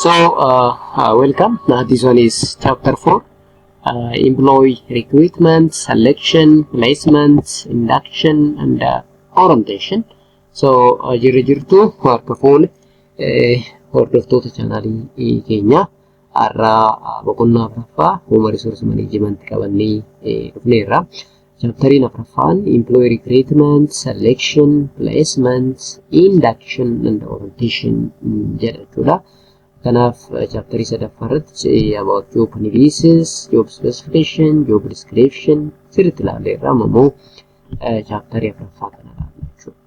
So, welcome. Now, this one is chapter 4, employee recruitment, selection, placement, induction, and orientation. So, jirtu harka fuule hordoftoota chaanaalii keenya har'aa boqonnaa afuraffaa human resource management qabannee dhufneerra. Chapteriin afuraffaan employee recruitment, selection, placement, induction, and orientation jedha jechuudha. Kanaaf chapter sadaffaarratti about job analysis, job specification, job description sirriitti ilaalleerra ammoo chapter afuraffaa kana ilaalla jechuudha.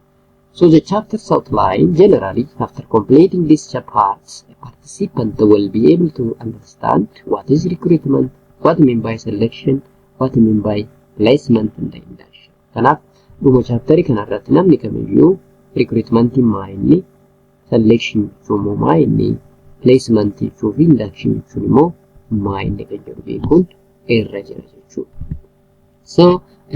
So the chapters outline generally after completing these parts, a participant will be able to understand what is recruitment, what I mean by selection, what I mean by placement and induction. Kanaaf dhuma chapterii kanarratti namni kamiyyuu recruitment maa inni, selection jechuun maa inni, placement jechuun fi induction jechuun immoo maa inni kan jedhu beekuun irra jira jechuudha. So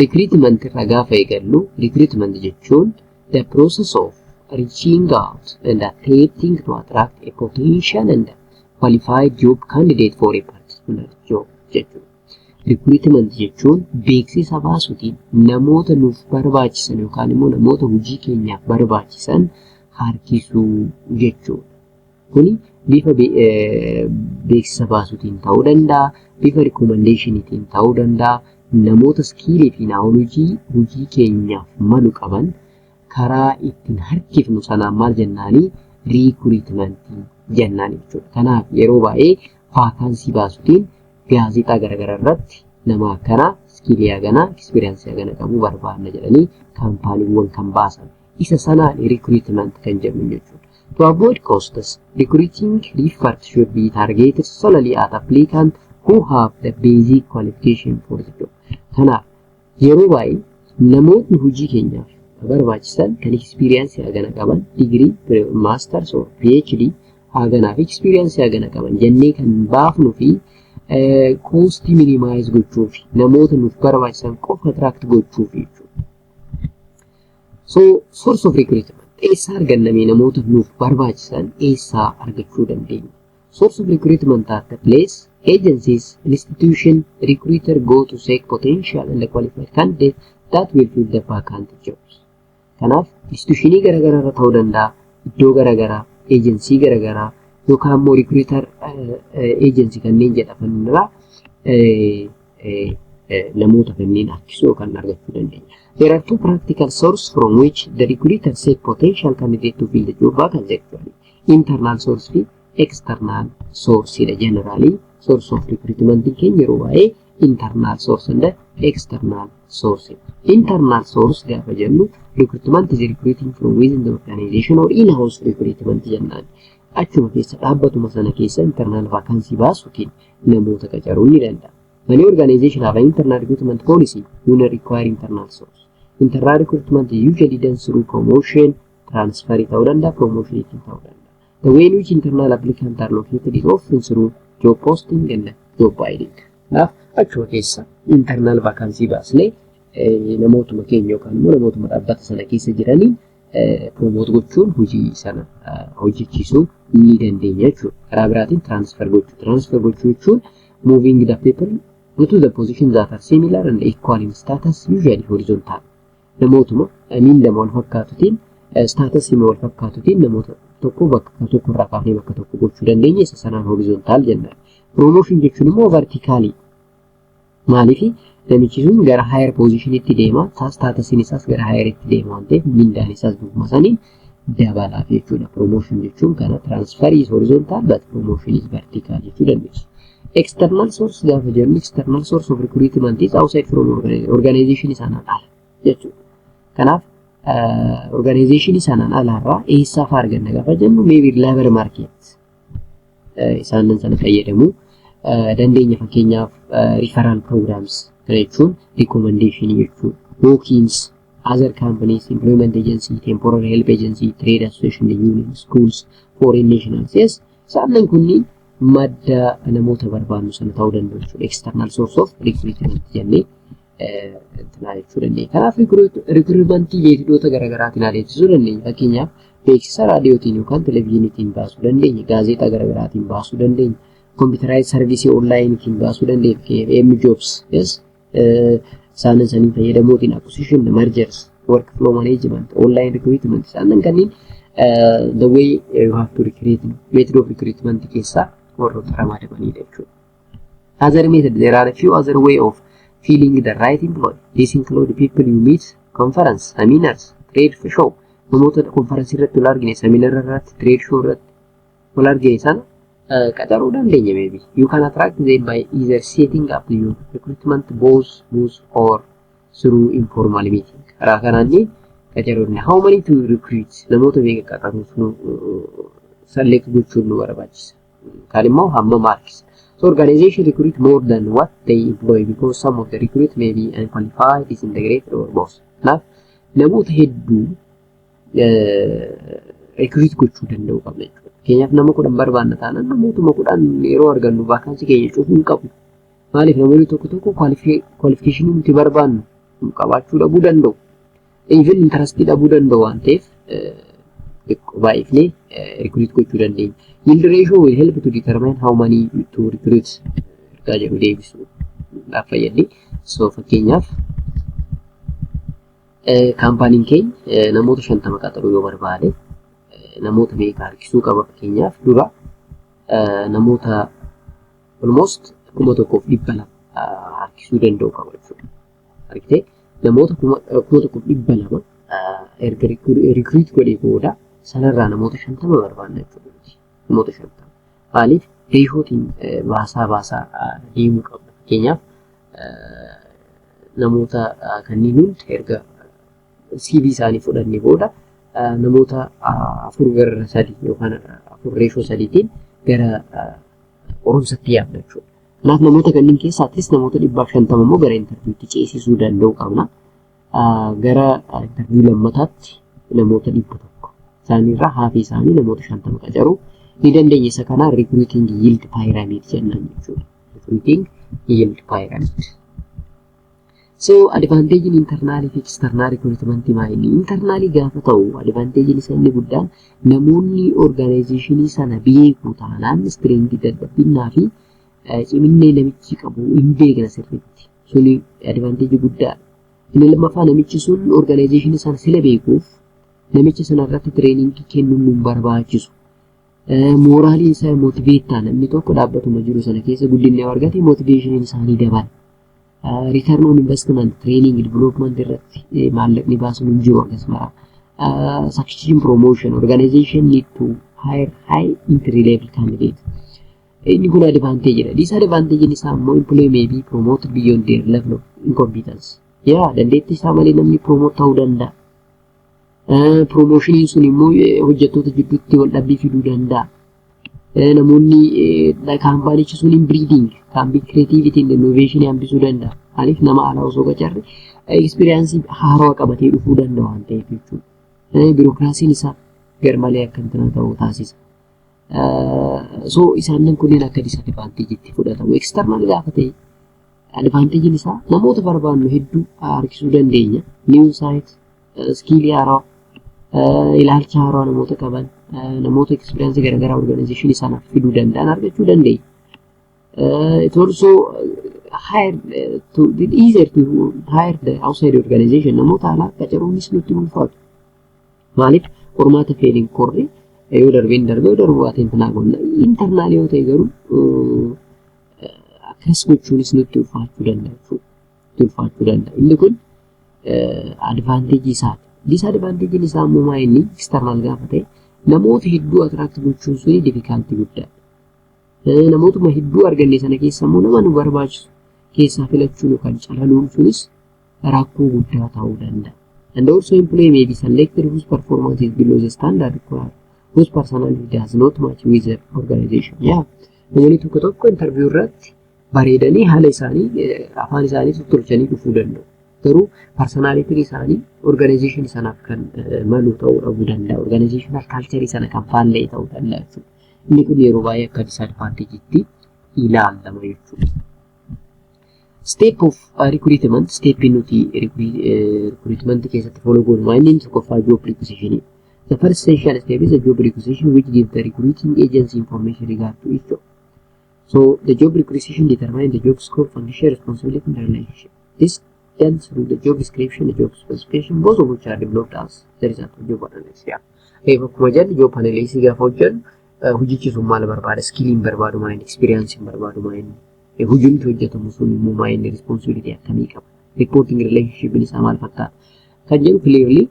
recruitment irra gaafa eegallu recruitment jechuun the process of reaching out and attempting to attract a potential and qualified job candidate for a particular job jechuudha. Recruitment jechuun beeksisa baasuutiin namoota nuuf barbaachisan yookaan immoo namoota hojii keenyaaf barbaachisan harkisuu jechuudha. Kuni bifa beeksisa baasuutiin ta'uu danda'a, bifa recommendationitiin ta'uu danda'a, namoota skiilii fi hojii keenyaaf malu qaban karaa ittiin harkifnu sanaan maal jennaanii recruitmentii jennaani jechuudha. Kanaaf yeroo baay'ee vaakaansii baasuutiin gaazexaa garaagaraa irratti nama akkanaa skiilii haganaa eksperiyansii hagana qabu barbaadna jedhanii kaampaaniiwwan kan baasan isa sanaan recruitment kan jennu jechuudha. To avoid costs, recruiting efforts should be targeted solely at applicants who have the basic qualification for the job. Kanaaf yeroo baay'ee namootni hojii keenyaaf barbaachisan kan eksperiyansii hagana qaban degree, masters or PhD haganaaf eksperiyansii hagana qaban jennee kan baafnu fi cost minimize gochuuf namoota nuuf barbaachisan qofa attract gochuuf jechuudha. So source of recruitment eessaa argannamee namoota nuuf barbaachisan eessaa argachuu dandeenya? Source of recruitment are the place, agencies, institution, recruiter go to seek potential and qualified candidates that will fill the vacant jobs. Kanaaf institutionii garaagaraa irra ta'uu danda'a, iddoo garaagaraa, agency garaagaraa yookaan immoo recruiter agency kanneen jedhaman irraa namoota kanneen harkisuu yookaan argachuu dandeenya. There are two practical sources from which the recruiter seek potential candidate to fill the job vacancy actually. Internal source and external source. Generally, source of recruitment in Kenya internal source and external source. Internal source gaafa jennu recruitment is recruiting from within the organization or in-house recruitment jennaan. Achuma keessa dhaabbatuma sana keessa internal vacancy baasuutiin namoota qacaruun ni danda'a. Many organizations have an internal recruitment policy who require internal source. Internal recruitment is usually done through promotion, transfer ta'uu danda'a, promotion ta'uu danda'a. The way in which internal applicants are located is often through job posting and job finding. Kanaaf achuma keessa internal vacancy baasnee namootuma keenya yookaan immoo namootuma dhaabbata sana keessa jiranii promote gochuun hojii sana hojjechiisuu ni dandeenya jechuudha. Karaa biraatiin transfer gochuu jechuun moving the people to the positions that are similar and equal in status, usually horizontal. Namootuma miindama wal fakkaatutiin status wal fakkaatutiin namoota tokko bakka tokko irraa kaafnee bakka tokko gochuu dandeenya isa sanaan horizontal jennaan. Promotion jechuun immoo vertically. Maaliif namichi sun gara higher positionitti deema, statusiin isaas gara higher itti deema waan ta'eef miindaan isaas duubuma saniin dabalaaf jechuudha. Promotion jechuun kana transfer is horizontal but promotion is vertical jechuu dandeessu. External source gaafa jennu external source of recruitment is outside from organization sanaan ala jechuudha. Kanaaf organization sanaan alaarraa eessaa fa'aa arganna gaafa jennu maybe labor market isaan sana fayyadamu dandeenya fakkeenyaaf referral programs jechuun recommendation jechuudha. Walk-ins, other companies, employment agency, temporary help agency, trade association, unions, schools, foreign nationals. Yes, isaan kunniin madda namoota barbaannu sana ta'uu danda'u jechuudha. External source of recruitment jennee itti ilaalchuu dandeenya. Kanaaf recruitmentii beeksisoota garaagaraatiin adeemsisuu dandeenya. Fakkeenyaaf beeksisa raadiyootiin yookaan televezyiiniitiin baasuu dandeenya, gaazexaa garaagaraatiin baasuu dandeenya, computerized service onlineetiin baasuu dandeenya, M jobs, yes, saanin fayyadamuutiin acquisition, mergers, workflow management, online recruitment, saanin kanneen the way you have to recruit, method of recruitment keessaa warroota ramadamanidha jechuudha. Other method, there are a few other way of feeling the right employee. These include people you meet, conference, seminars, trade show. Namoota konferensii irratti wal argine, seminar irratti, trade show irratti wal argine sana qacaruu dandeenya maybe. You can attract them by either setting up your recruitment booth or through informal meeting. Karaa kanaan qacaruu dandeenya. How many to recruit? Namoota meeqa qacaruu sun select gochuun nu barbaachisa. Kaan immoo hamma marks. So organization recruit more than what they employ because some of the recruit may be unqualified, disintegrated or both. Now, namoota hedduu recruit gochuu danda'u qabna jechuudha. Keenyaaf nama 10 barbaanna taanaan namootuma 10 yeroo argannu vaakansii keenya cufuun qabu. Maaliif namoonni tokko qualification nuti barbaannu qabaachuu dhabuu danda'u. Even interest dhabuu danda'u waan ta'eef baay'ifnee recruit gochuu dandeenya. Yield ratio will help to determine how many to recruit. Ergaa jedhu deebisuudhaaf fayyaddi. So fakkeenyaaf kaampaaniin keenya namoota 50 qaxaruu yoo barbaade namoota meeqa harkisuu qaba fakkeenyaaf dura namoota almost 1,200 harkisuu danda'u qaba jechuudha. Argitee namoota 1,200 erga recruit godhee booda sanarraa namoota 50 barbaanna jechuudha. Namoota 50. Maaliif reeshootiin baasaa deemuu qabna. Fakkeenyaaf namoota kanneen hundi erga CV isaanii fudhannee booda namoota 4/3 yookaan 4:3tiin gara qorumsatti yaabna jechuudha. Kanaaf namoota kanneen keessaa atleast namoota 150 immoo gara interviiwutti ceesisuu danda'u qabna. Gara interviiwuu lammataatti namoota 100 isaaniirraa haafi isaanii namoota 50 qacaruu ni dandeenya. Isa kana recruiting yield pyramid jennaan jechuudha. Recruiting yield pyramid. So advantage in internal fi external recruitment maali? Internally gaafa ta'u advantage isa inni guddaan namoonni organization sana beeku taanaan strength dadhabinaa fi ciminee namichi qabu hin beekna sirriitti. Suni advantage guddaa. Inni lammaffaa namichi sun organization sana sila beekuuf namicha sana irratti training kennuun nu barbaachisu. Moraalii isaa motivate taana namni tokko dhaabbatuma jiru sana keessa guddinni argate motivation isaanii dabala. Return on investment, training, development irratti maallaqni baasuun hin jiru akkasuma. Succession promotion, organization need to hire high entry level candidate. Inni kun advantage dha. Disadvantage isaa immoo employee may be promoted beyond their level of incompetence. Dandeettii isaa malee namni promote ta'uu danda'a. Promotion sun immoo hojjettoota jidduutti wal dhabbii fiduu danda'a. Namoonni kaampaanichi sun breeding, kaampii creativity and innovation hambisuu danda'a. Maaliif nama alaa osoo qacarre experience haarawaa qabatee dhufuu danda'a waan ta'eef jechuudha. Biirokraasiin isaa garmalee akkantina ta'uu taasisa. So isaan kunneen akka disadvantageetti fudhatamu. External gaafa ta'e advantagein isaa namoota barbaannu hedduu harkisuu dandeenya. New site, skill haarawaa, ilaalcha haarawaa namoota qaban, namoota experience garaagaraa organization isaaniif fiduu danda'an argachuu dandeenya. It also easier to hire the outside organization. Namoota alaa qacaruunis nutti ulfaatu. Maaliif qormaata feeliin korre yoo darbeen darbe yoo darbu waatiin tanaa qonna internal yoo ta'e garuu akkas gochuunis nutti ulfaachuu danda'a. Inni kun advantage isaati. Disadvantage isaa immoo maayinni external gaafa ta'e namoota hedduu attract gochuun suni difficulty guddaa. Namootuma hedduu arganne sana keessa immoo nama nu barbaachisu keessaa filachuun yookaan calaluun sunis rakkoo guddaa ta'uu danda'a. And also employee may be selected whose performance is below the standard required, whose personality does not match with the organization. Namoonni tokko interview irratti bareedanii haala isaanii afaan isaanii tolchanii dhufuu danda'u. Garuu personality isaanii organization sanaaf kan malu ta'uu dhabuu danda'a. Organizational culture sana kan faallee ta'uu danda'a jechuudha. Inni kun yeroo baay'ee akka disadvantageetti ilaalama jechuudha. Step of recruitment, step nuti recruitment keessatti follow goonu inni tokkoffaa job requisition. The first essential step is a job requisition, which gives the recruiting agency information regard to each job. So the job requisition determines the job scope, function, responsibility, and relationship. This done through the job description, the job specification, both of which are developed as the result of job analysis. Yeah. Akkuma jedhu job analysis gaafa hojjennu hojichi sun maal barbaada, skilliin barbaadu maal, experience barbaadu maal, hojiin hojjetamu sun immoo maal, responsibility akkamii qaba, reporting relationship isaa maal fakkaata kan jedhu clearly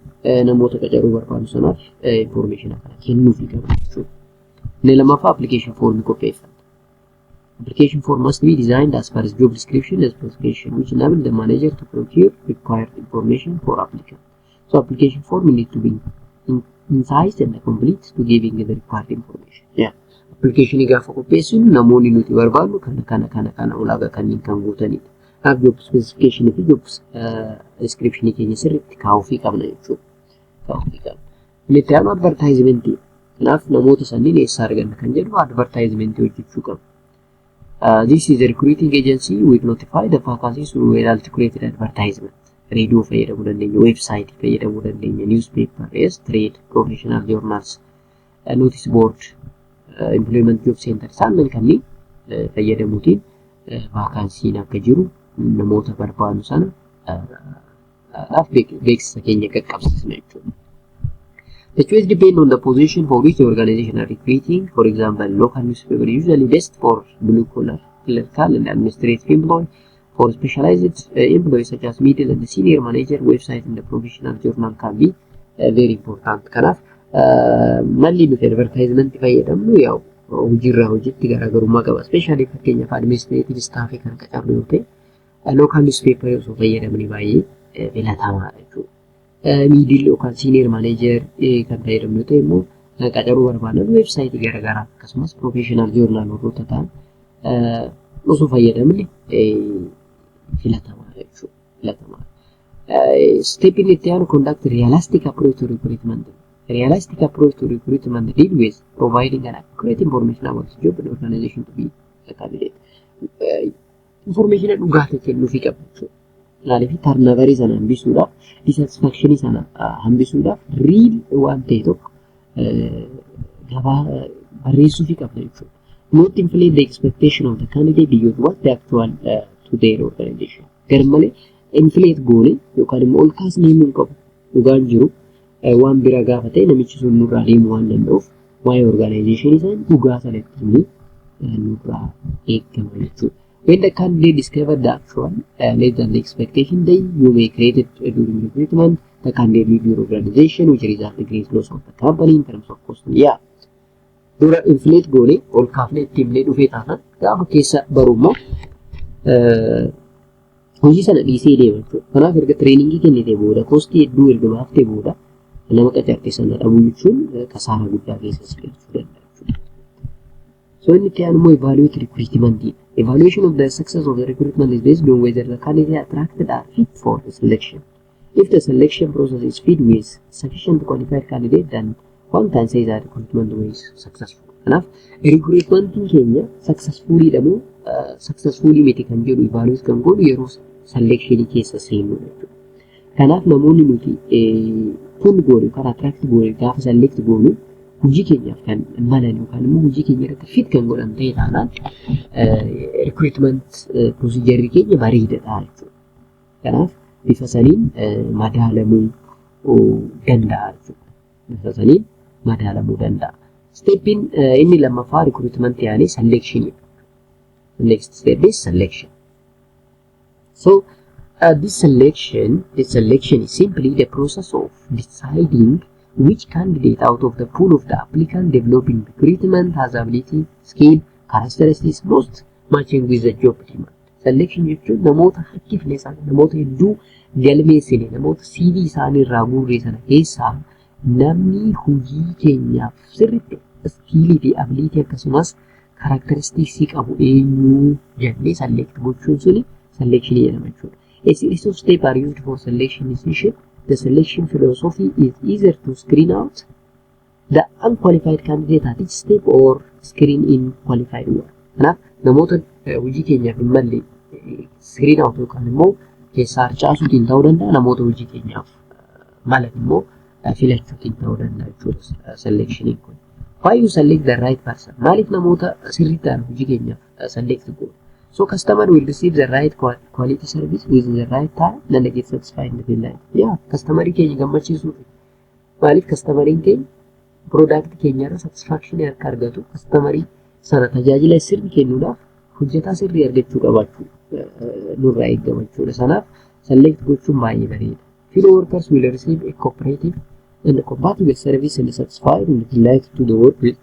namoota qacaruu barbaadu sanaaf information akkana kennuufii qaba jechuudha. Inni lammaffaa application form qopheeffata. Application form must be designed as per its job description and specification, which enable the manager to procure required information for applicant. So application form needs to be concise and complete to giving the required information. Yeah. Application gaafa qopheessinu namoonni nuti barbaadnu kana ulaagaa kanneen kan guutanidha. Kanaaf job specification fi job description keenya sirriitti kaa'uufii qabna jechuudha. Kaa'uufii qabna. Inni itti aanu advertisement. Kanaaf namoota sanniin eessa arganna kan jedhu advertisement hojjechuu qabna. This is a recruiting agency. We notify the vacancies through an articulated advertisement. Radio fayyadamuu dandeenya, website fayyadamuu dandeenya, newspaper, yes, trade, professional journals, notice board, employment job center isaan kanneen fayyadamuutiin vakansiin akka jiru namoota barbaadu sana beeksisa keenya qaqqabsiisna jechuudha. The choice depends on the position for which the organization are recruiting. For example, local newspaper is usually best for blue collar, clerical, and administrative employee. For specialized employees such as middle and the senior manager, website and the professional journal can be very important. Kanaaf malli nuti advertisement fayyadamnu yaa'u hojiirraa hojiitti garaagarummaa qaba. Especially fakkeenyaaf administrative staff kan qacarru yoo ta'e local newspaper osoo fayyadamni baay'ee filatamaadha jechuudha. Middle yookaan senior manager kan fayyadamnu yoo ta'e immoo qacaruu barbaadan website garaagaraa akkasumas professional journal warroota ta'an osoo fayyadamne filatamaa jechuudha. Filatamaa. Step in itti aanu conduct realistic approach to recruitment. Realistic approach to recruitment deal with providing an accurate information about the job and organization to be a candidate. Information dhugaa ta'e kennuufii qaba jechuudha. Laalifi turnoverii sana hambisuudhaaf, dissatisfactionii sana hambisuudhaaf real waan ta'e tokko gabaa barreessuufii qabna jechuudha. Not inflate the expectation of the candidate beyond what the actual to their organization. Garmalee inflate goone yookaan immoo ol kaasnee himuu hin qabu. Dhugaan jiru waan bira gaafa ta'e namichi sun nurraa deemuu waan danda'uuf waa'ee organization isaan dhugaa sanatti himuu nurraa eegama jechuudha. When the candidate discovered the actual less than the expectation, then you may create it during recruitment. The candidate leave your organization, which results in great loss of the company in terms of cost. Yeah. Dura inflate goone ol kaafnee itti himnee dhufee taanaan gaafa keessa barummaa hojii sana dhiisee deema jechuudha. Kanaaf erga treeningii kennitee booda kostii hedduu erga baaftee booda nama qacarte sana dhabuu jechuun kasaara guddaa keessa si galchuu danda'a jechuudha. So inni itti aanu immoo evaluate recruitment. Evaluation of the success of the recruitment is based on whether the candidate attracted are fit for the selection. If the selection process is fit with sufficient qualified candidate, then one can say that recruitment was successful. Kanaaf recruitmentiin keenya successfully dhamoo successfully miti kan jedhu evaluate kan godhu yeroo selectionii keessa seennu jechuudha. Kanaaf namoonni nuti kun goonu kan attract goonu gaafa select goonu hojii keenyaaf kan malan yookaan immoo hojii keenya irratti fit kan godhan ta'e taanaan recruitment procedure keenya bareedaadha jechuudha. Kanaaf bifa saniin madaalamuu danda'a jechuudha. Bifa saniin madaalamuu danda'a. Step inni lammaffaa recruitment yaani selection. Next step is selection. So this selection is simply the process of deciding which candidate out of the pool of the applicant developing recruitment has ability, skill, characteristics most matching with the job demand. Selection jechuun namoota harkifne sana namoota hedduu galmeessine namoota CV isaanii irraa guurree sana keessaa namni hojii keenyaaf sirriitti skiilii fi ability akkasumas characteristics qabu eenyu jennee select gochuun suni selection jedhama jechuudha. A series of steps are used for selection decision. The selection philosophy is either to screen out the unqualified candidate at each step or screen in qualified one. Kanaaf namoota hojii keenyaaf hin malle screen out yookaan immoo keessaa harcaasuutiin ta'uu danda'a. Namoota hojii keenyaaf malan immoo filachuutiin ta'uu danda'a jechuudha selectioning kun. Why you select the right person? Maaliif namoota sirrii ta'an hojii keenyaaf select goona? So customer will receive the right quality service within the right time and get satisfied in the deadline. Yeah, customer keenya gammachiisuuf. Maaliif customer keenya product keenya irraa satisfaction akka argatu customer sana tajaajila sirrii kennuudhaaf hojjetaa sirrii argachuu qabaachuu nurraa eegama jechuudha. Sanaaf select gochuun baay'ee bareeda. Field workers will receive a cooperative and compatible service and satisfied and delighted to the work with.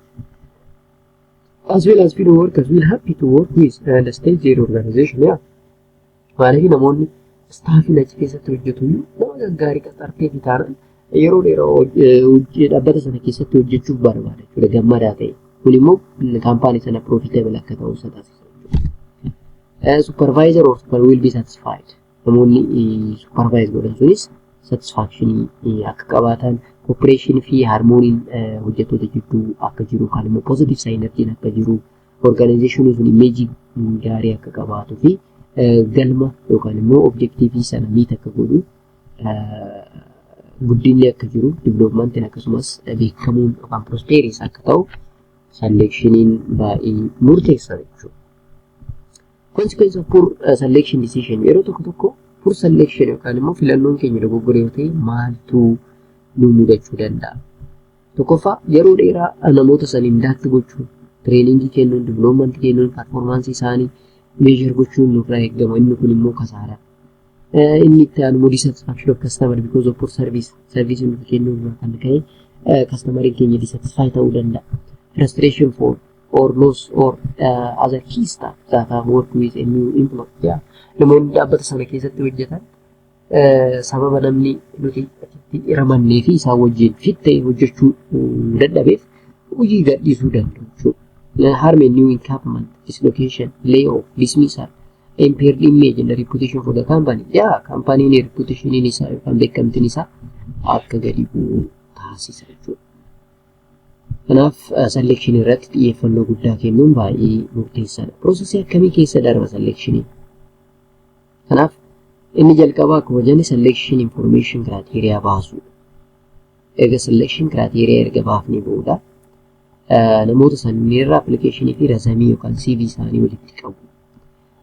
As well as field workers will happy to work with and stay their organization. Yeah. Maaliif namoonni staffii achi keessatti hojjetu nama gaarii qaxartee fi taanaan yeroo dheeraa dhaabbata sana keessatti hojjechuuf barbaada jechuudha gammadaa ta'e. Kun immoo kaampaanii sana profitable akka ta'u isa taasisa jechuudha. Supervisor or super will be satisfied. Namoonni supervise godhan sunis satisfaction akka qabaatan cooperation fi harmoniin hojjettoota jidduu akka jiru kan immoo positive synergy akka jiru organization sun image gaarii akka qabaatu fi galma yookaan immoo objective sana meet akka godhu guddinni akka jiru development akkasumas beekamuun yookaan prosperous akka ta'u selectioning baay'ee murteessaa jechuudha. Consequence of poor selection decision yeroo tokko poor selection yookaan immoo filannoon keenya dogoggora yoo ta'e maaltu nu mudachuu danda'a. Tokkoffaa yeroo dheeraa namoota saniin daakti gochuun training kennuun development kennuun performance isaanii measure gochuun nurraa eegama. Inni kun immoo kasaara. Inni itti aanu immoo dissatisfaction of customer because of poor service nuuf kennuun irraa kan ka'e customer keenya dissatisfied ta'uu danda'a. Frustration for or loss or other key staff that have worked with a new employee. Yeah. Namoonni dhaabbata sana keessatti hojjetan sababa namni nuti ramannee fi isaan wajjin fittee hojjechuu dadhabeef hojii gadhiisuu danda'u. Harm and new encampment, dislocation, layoff, dismissal, impaired image and reputation for the company. Yeah, company reputation isaa yookaan beekamtiin isaa akka gadi bu'u taasisa jechuudha. Kanaaf selection irratti xiyyeeffannoo guddaa kennuun baay'ee murteessaadha. Processii akkamii keessa darba selectionii? Kanaaf inni jalqabaa akkuma jenni selection information criteria baasuudha. Erga selection criteria erga baafnee booda namoota sanirraa applicationii fi resume yookaan CV isaanii walitti qabu.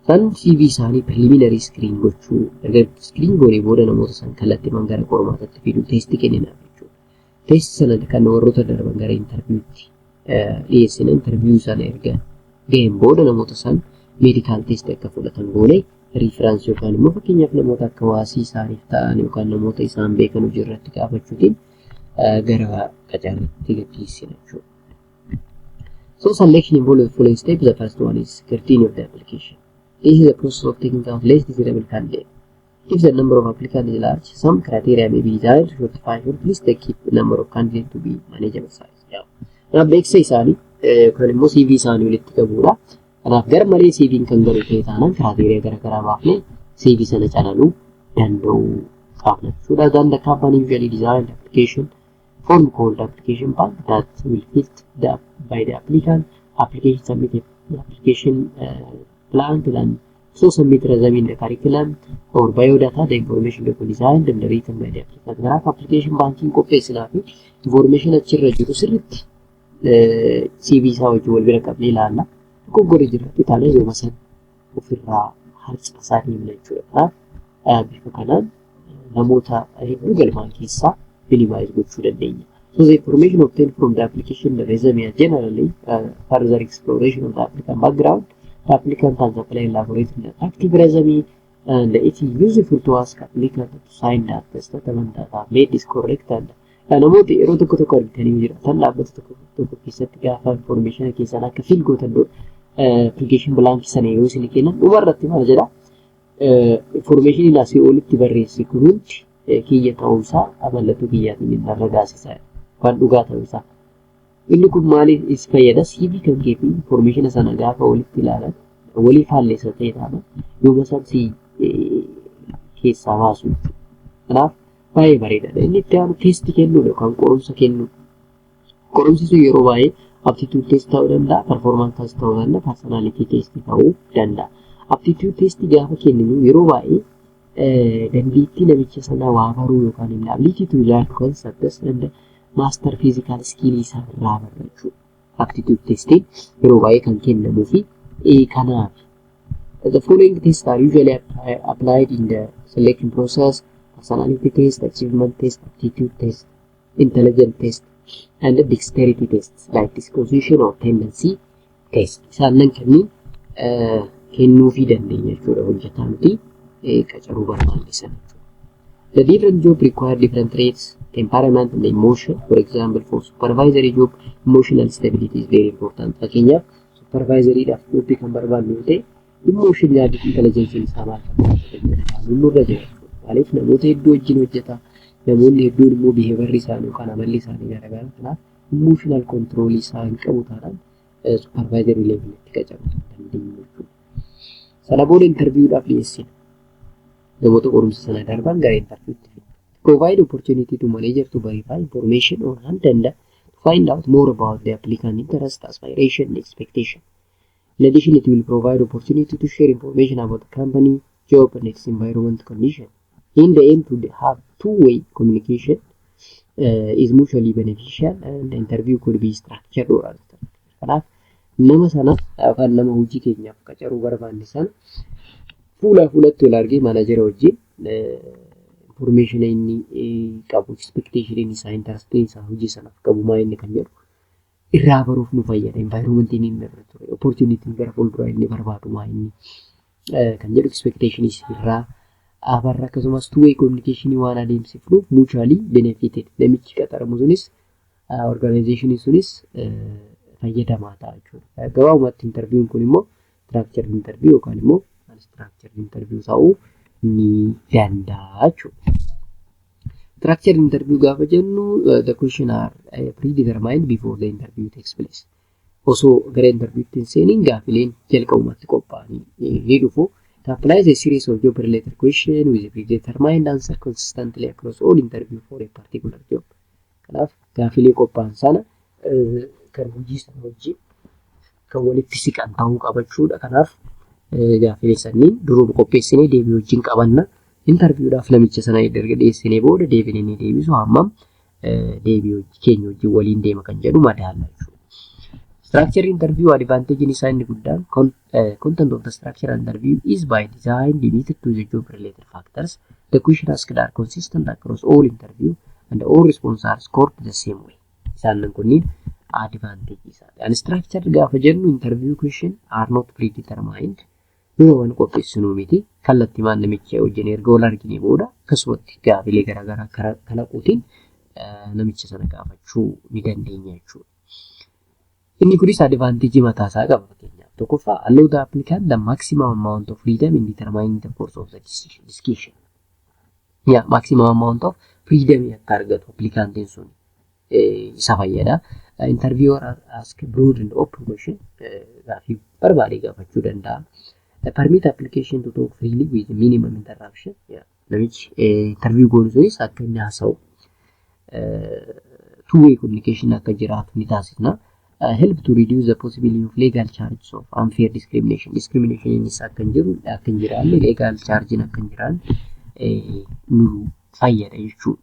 San CV isaanii preliminary screen gochuu erga screen goonee booda namoota san kallattii gara qormaatatti fiduu testi kenninaaf jechuudha. Testi sana kan warroota darban gara interviewutti dhiyeessina interview sana erga ga'een booda namoota san medical test akka fudhatan goonee reference yookaan immoo fakkeenyaaf namoota akka waasii isaaniif ta'an yookaan namoota isaan beekan hojii irratti gaafachuutiin gara qacaarratti gadhiisina jechuudha. So selection involves the following steps. The first one is scrutiny of the application. This is the process of taking out less desirable candidate. If the number of applicants is large, some criteria may be desired to shortify shortlist. They keep the number of candidates to be manageable size. Now, beeksisa isaanii yookaan immoo CV isaanii walitti qabuudha. Kanaaf gara malee CV kan garu ta'e taanaan criteria garaagaraa baafnee CV sana calaluu danda'u qabna jechuudha. Then the company usually design the application form called application pack that will fit by the applicant. Application submitted application plan then so submit resume in the curriculum or biodata the information that was designed and written by the applicant. Kanaaf application banking qopheessinaa fi information achirra jiru sirriitti CV isaa wajjin wal bira qabnee ilaalla. Dogoggora jiraatti taanee yooma san ofirraa harcaasaa deemna jechuudha. Bifa kanaan namoota hedduu galmaan keessaa minimize gochuu dandeenya. So the information obtained from the application, the resume, and generally further exploration of the applicant background. The applicant has applied elaborating the active resume and it is useful to ask applicant to sign that the statement that are made is correct and namoota yeroo tokko argitanii jiraatan dhaabbata tokko keessatti gaafa information keessan akka fill gootan application blank sana yoo isin kennan dhumarratti maal jedha information asii olitti barreesse kun hundi kiyya ta'uusaa mallattoo kiyyaatiin ragaasisaa waan dhugaa ta'uusaa. Inni kun maaliif is fayyada? CV kan keefi information sana gaafa walitti ilaalan waliif haalleessa ta'e taana yooma sabsi keessaa baasu. Kanaaf baay'ee bareedaadha. Inni itti aanu testi kennuudha yookaan qorumsa kennu. Qorumsi sun yeroo baay'ee aptitude test ta'uu danda'a, performance test ta'uu danda'a, personality test ta'uu danda'a. Aptitude test gaafa kenninu yeroo baay'ee dandeettii namicha sanaa waa baruu yookaan immoo ability to learn concepts and master physical skill isaa irraa barachuu. Aptitude testing yeroo baay'ee kan kennamuu fi kanaaf the following tests are usually applied in the selection process: personality test, achievement test, aptitude test, intelligence test, and dexterity tests like disposition or tendency test. Isaanan kanneen kennuufii dandeenya jechuudha hojjetaa nuti qacaruu barbaachisan. The different job require different traits, temperament and emotion. For example, for supervisory job, emotional stability is very important. Fakkeenyaaf supervisory dhaaf job kan barbaannu ta'e emotional intelligence isaa maal nurra jira. Maaliif namoota hedduu wajjin hojjeta, namoonni hedduun immoo behaviorri isaanii yookaan amalli isaanii garaagara. Kanaaf emotional control isaa hin qabu taanaan supervisory level itti qacaruu dandeenya jechuudha. Sana booda interviewudhaaf dhiyeessina. Namoota qorumsa sana darban gara interviewutti fidna. Provide opportunity to manager to verify information on hand and to find out more about the applicant interest, aspiration, and expectation. In addition, it will provide opportunity to share information about the company, job, and its environment condition. In the aim to have two-way communication is mutually beneficial, and the interview could be structured or unstructured. Kanaaf nama sana yookaan nama hojii keenyaaf qacaruu barbaanne sana fuulatti wal argee maanajera wajjin information inni qabu, expectation isaa, interest isaa hojii sanaaf qabu maa inni kan jedhu irraa baruuf nu fayyada. Environment inni irra ture, opportunity gara fuulduraa inni barbaadu maa inni kan jedhu expectation irraa abarra. Akkasumas two-way communication waan adeemsifnuuf mutually benefited. Namichi qaxaramu sunis organization sunis fayyadamaa ta'a jechuudha. Gabaabumatti interviewin kun immoo structured interview yookaan immoo unstructured interview ta'uu ni danda'a jechuudha. Structured interview gaafa jennu the question are predetermined before the interview takes place. Osoo gara interviewutti hin seeniin gaafileen jalqabumatti qophaa'anii ni dhufu. It applies a series of job related questions with a predetermined answer consistently across all interview for a particular job. Kanaaf gaafilee qophaa'an sana kan hojii sana wajjin kan walitti siqan ta'uu qabachuudha. Kanaaf gaafilee sanniin duruma qopheessinee deebii wajjin qabanna. Interviewudhaaf namicha sana erga dhiyeessinee booda deebiin inni deebisu hammam deebii keenya wajjin waliin deema kan jedhu madaala jechuudha. Structure interview advantage isaa inni guddaan content of the structure interview is by design limited to the job related factors. The question asked are consistent across all interview and all responses are scored the same way. Isaan kunniin advantage isaati. Unstructured gaafa jennu interview question are not predetermined. Yeroo waan qopheessinu miti kallattii maan namicha wajjin erga wal argine booda akkasumatti gaafilee garaagaraa kalaquutiin namicha sana gaafachuu ni dandeenya jechuudha. Inni kunis advantage mataa isaa qaba. Fakkeenyaaf tokkoffaa allow the applicant the maximum amount of freedom in determining the course of the discussion. Maximum amount of freedom akka argatu applicantiin sun isa fayyada. Interviewer ask broad and open question gaafii barbaade gaafachuu danda'a. Permit application to talk freely with minimum interruption. Namichi interview goonu sunis akka inni haasa'u two-way communication akka jiraatu ni taasisna. Help to reduce the possibility of legal charges of unfair discrimination. Discrimination innis akka hin jiraanne legal charge akka hin jiraanne nu fayyada jechuudha.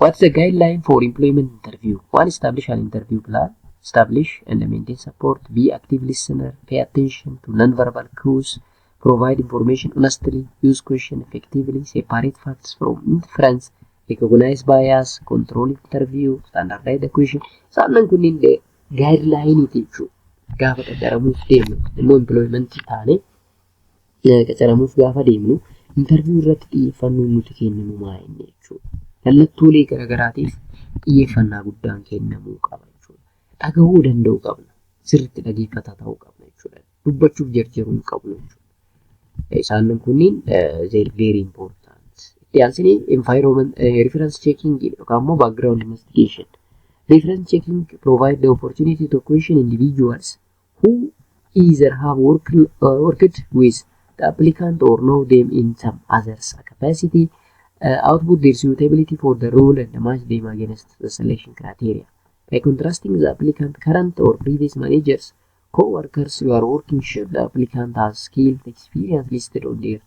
What's the guideline for employment interview? One, establish an interview plan. Establish and maintain support. Be active listener. Pay attention to non-verbal cues. Provide information honestly. Use question effectively. Separate facts from inference. Recognize bias. Control interview. Standardize the question. Isaan kunniin guideline jechuudha. Gaafa qacaramuuf deemnu immoo employment taane qacaramuuf gaafa deemnu interview irratti xiyyeeffannoo nuti kenninu maa inni jechuudha. Mallattoolee garaagaraatiif xiyyeeffannaa guddaan kennamuu qaba jechuudha. Dhagahuu danda'uu qabna. Sirriitti dhageeffataa ta'uu qabna jechuudha. Dubbachuuf jarjaruu qabnu jechuudha. Isaan kunniin very important. Itti aansanii environment reference checking yookaan immoo background investigation. Reference checking provide the opportunity to question individuals who either have worked with the applicant or know them in some other capacity. Output their suitability for the role and match them against the selection criteria. By contrasting the applicant current or previous managers, co-workers you are working should the applicant has skilled experience listed on their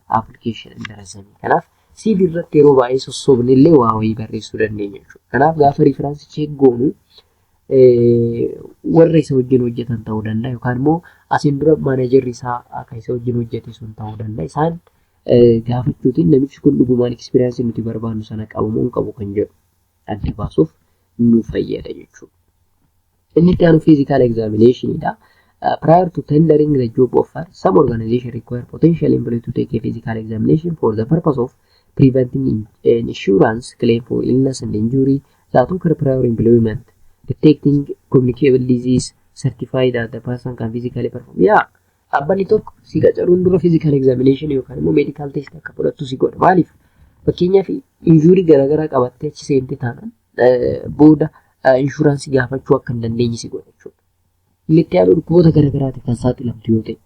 application interesanii. Kanaaf CV irratti yeroo baay'ee sossobni illee waa wayii barreessuu dandeenya jechuudha. Kanaaf gaafa reference check goonu warra isa wajjin hojjetan ta'uu danda'a yookaan immoo asiin dura managerri isaa akka isa wajjin hojjete sun ta'uu danda'a. Isaan gaafachuutiin namichi kun dhugumaan experience nuti barbaannu sana qabu moo hin qabu kan jedhu adda baasuuf nu fayyada jechuudha. Inni itti aanu physical examination dha. Prior to tendering the job offer, some organizations require potential employee to take a physical examination for the purpose of preventing an insurance claim for illness and injury that occur prior employment, detecting communicable disease, certify that the person can physically perform. Abbanni tokko si qacaruun dura physical examination yookaan immoo medical test akka fudhattu si godha. Maaliif? Fakkeenyaaf injurii garaagaraa qabattee achi seentee taanaan booda insuraansii gaafachuu akka hin dandeenye si godha jechuudha. Inni itti aanu dhukkuboota garaagaraatiif kan saaxilamtu yoo ta'e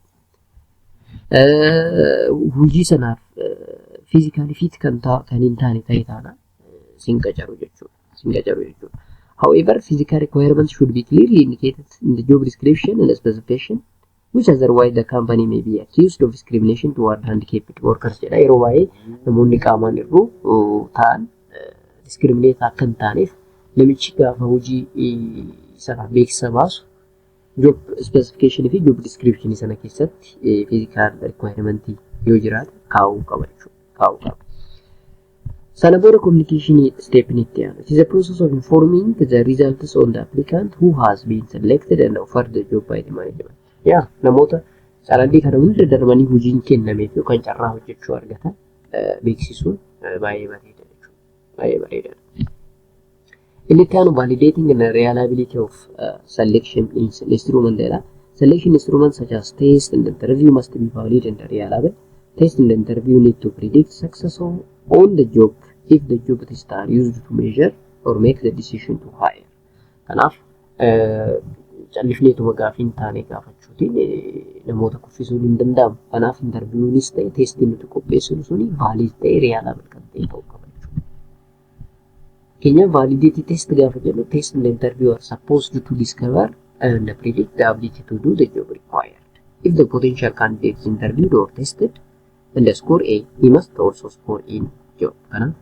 hojii sanaaf physically fit kan hin taane ta'e taanaan sin qacaru jechuudha. However, physical requirements should be clearly indicated in the job description and specification, which otherwise the company may be accused of discrimination toward handicapped workers. Yeroo baay'ee namoonni qaamaan irruu ta'an discriminate akka hin taaneef namichi gaafa hojii sanaaf beeksisa baasu job specification fi job description sana keessatti physical requirement yoo jiraate kaa'uu qaba jechuudha. Sana booda communication step ni itti aanu. It is a process of informing the results on the applicant who has been selected and offered the job by the management. Namoota carraan kana hunda darbanii hojiin kennameef yookaan carraa hojjechuu argatan beeksisuun baay'ee bareeda jechuudha. Inni itti aanu validating and reliability of selection instrument dha. Selection instruments such as test and interview must be valid and reliable. Test and interview need to predict success on the job if the job tests are used to measure or make the decision to hire. Kanaaf callifneetuma gaafiin taanee gaafachuutiin namoota kuffisuun hin danda'amu. Kanaaf interviewuunis ta'e testiin nuti qopheessinu suni valid ta'e reliable kan ta'e ta'uu qaba jechuudha. Keenyaaf validity test gaafa jennu test and interview are supposed to discover and predict the ability to do the job required. If the potential candidate is interviewed or tested and score A, he must also score in job. Kanaaf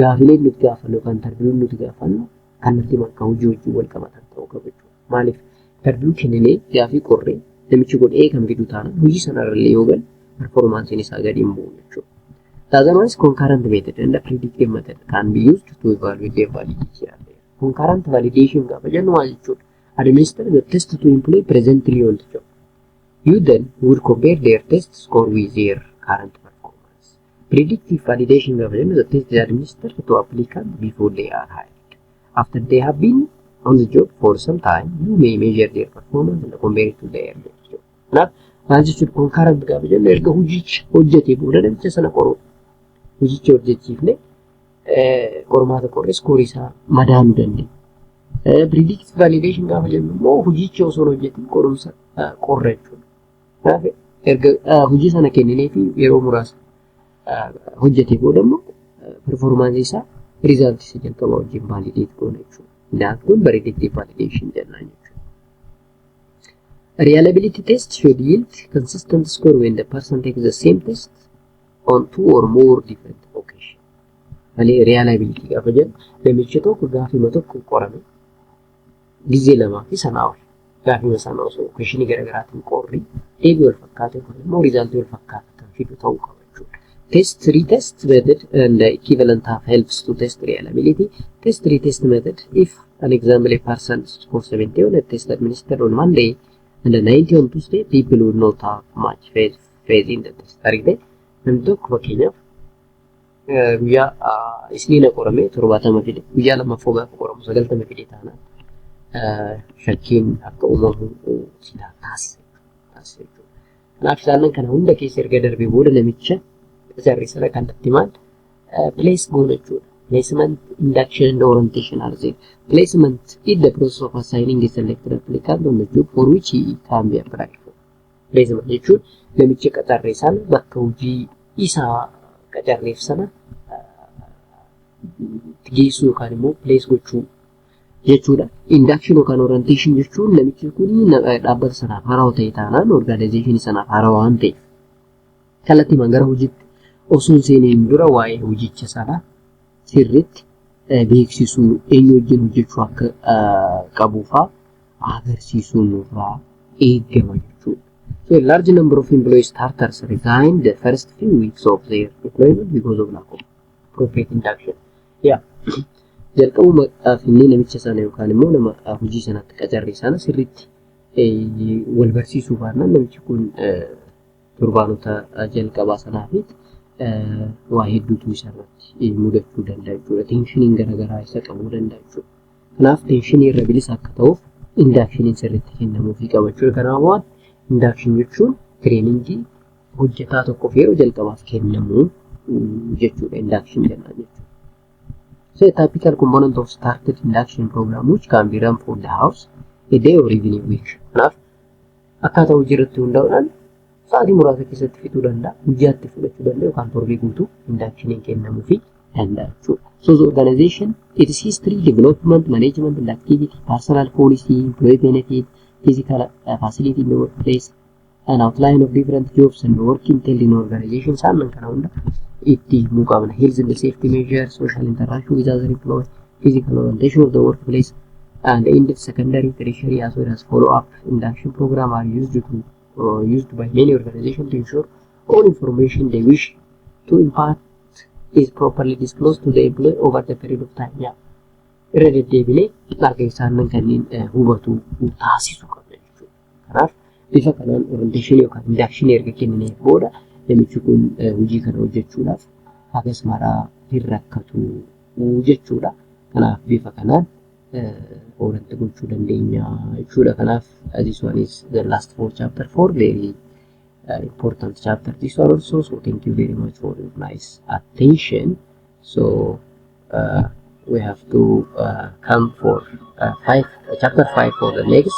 gaafileen nuti gaafannu kan interviewuun nuti gaafannu kan nuti makka hojii wajjin wal qabatan ta'uu qaba jechuudha. Maaliif interview kenninee gaafii qorree namichi kun A kan fidu taanaan hojii sanarrallee yoo galu performansiin isaa gadi hin bu'u jechuudha. The other one is concurrent method and the predictive method can be used to evaluate their validity. Concurrent validation gaafa jennu maal jechuudha? Administer the test to employee presently on the job. You then would compare their test score with their current performance. Predictive validation gaafa jennu the test is administered to applicant before they are hired. After they have been on the job for some time, you may measure their performance and compare it to their job. Kanaaf maal jechuudha concurrent gaafa jennu erga hojicha hojjetee booda namicha sana qoruudha. Hojicha hojjechiifne qormaata qorree skoorii isaa madaaluu dandeenya. Predictive validation gaafa jennu immoo hojicha osoo hojjetin qorumsa qorra jechuudha. Kanaaf erga hojii sana kenninee fi yeroo muraasa hojjetee booda immoo performaansii isaa riizaaltii isa jalqabaa wajjin valideet goona jechuudha. Inaan kun predictive validation jennaan jechuudha. Reliability test should yield consistent score when the person takes the same test on two or more different occasions. Malee reliability gaafa jennu namichi tokko gaafima tokko qorame gizee lamaa fi sanaa ol gaafima sana osoo occasionii garaagaraatiin qorri deebii wal fakkaatu yookaan immoo riizaaltii wal fakkaatu kan fidu ta'uu qaba jechuudha. Test retest method and the equivalent have helps to test reliability. Test retest method, if an example a person scores 70 on a test administered on Monday and 90 on Tuesday, people would not have much faith in the test. Argite namni tokko fakkeenyaaf guyyaa isniina qorame 70 fide guyyaa lammaffoo gaafa qoramu 90 fide taanaan shakkiin akka uumamu silaa taasisa jechuudha. Kanaaf isaan kana hunda keessa erga darbee booda namicha jarri sana kallattii maal place goona jechuudha. Placement, induction and orientation are there. Placement is the process of assigning a selected applicant on the job for which he can be applied for. Placement jechuun namicha qacarree sana bakka hojii isaa qacarreef sana geessuu yookaan immoo place gochuu jechuudha. Induction yookaan orientation jechuun namichi kun dhaabbata sanaaf haarawaa ta'e taanaan organization sanaaf haarawaa waan ta'eef kallattii gara hojiitti osuun seeneen dura waa'ee hojicha sana sirriitti beeksisuu eenyu wajjin hojjechuu akka qabuufaa agarsiisuu nurraa eegama jechuudha. So a large number of employee starters resign the first few weeks of their employment because of lack of appropriate induction. Yeah. Jalqabuma finni namicha sana yookaan immoo nama hojii sanatti qacarree sana sirriitti wal barsiisuu baannaan namichi kun turbaanota jalqabaa sanaaf waa hedduutu isarratti mudachuu danda'a jechuudha. Tenshiniin garaagaraa isa qabuu danda'a jechuudha. Kanaaf tenshinii irra bilisa akka ta'uuf indakshiniin sirriitti kennamuufii qaba jechuudha. Kanaaf waan induction jechuun tireeningii hojjetaa tokkoof yeroo jalqabaaf kennamu jechuudha. Induction jennaan jechuudha. So a typical component of started induction program which can be run for the house a day or even a week. Kanaaf akkaataa hojii irratti hundaa'uudhaan sa'aatii muraasa keessatti fixuu danda'a, guyyaatti fudhachuu danda'a yookaan torbee guutuu indakshiniin kennamuufii danda'a jechuudha. So the organization, its history, development, management and activity, personal policy, employee benefit, physical facility in the workplace, an outline of different jobs and work entailed in organization saanan kana hunda itti himuu qabna. Health and safety measures, social interaction with other employees, physical orientation of the workplace, and in-depth secondary, tertiary as well as follow-up induction program are used by many organizations to ensure all information they wish to impart is properly disclosed to the employee over the period of time. Yeah. Irra deddeebinee akka isaan kanneen hubatu taasisuu qabna jechuudha. Kanaaf bifa kanaan orientation yookaan induction erga kennee booda namichi kun hojii kana hojjechuudhaaf hagas maraa hin rakkatu jechuudha. Kanaaf bifa kanaan orient gochuu dandeenya jechuudha. Kanaaf this one is the last for chapter 4, very important chapter this one also. So thank you very much for your nice attention. So we have to come for chapter 5 for the next.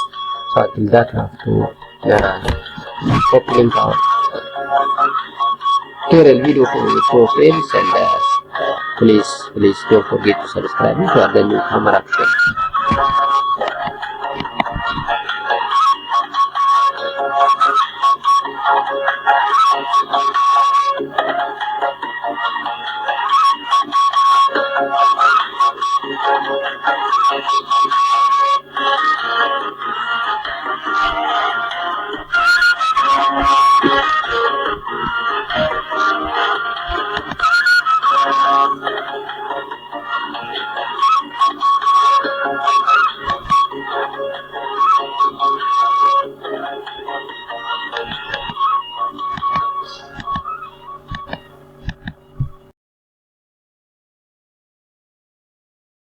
So until that we have to set link our tutorial video for your friends, and please don't forget to subscribe to the new camera option.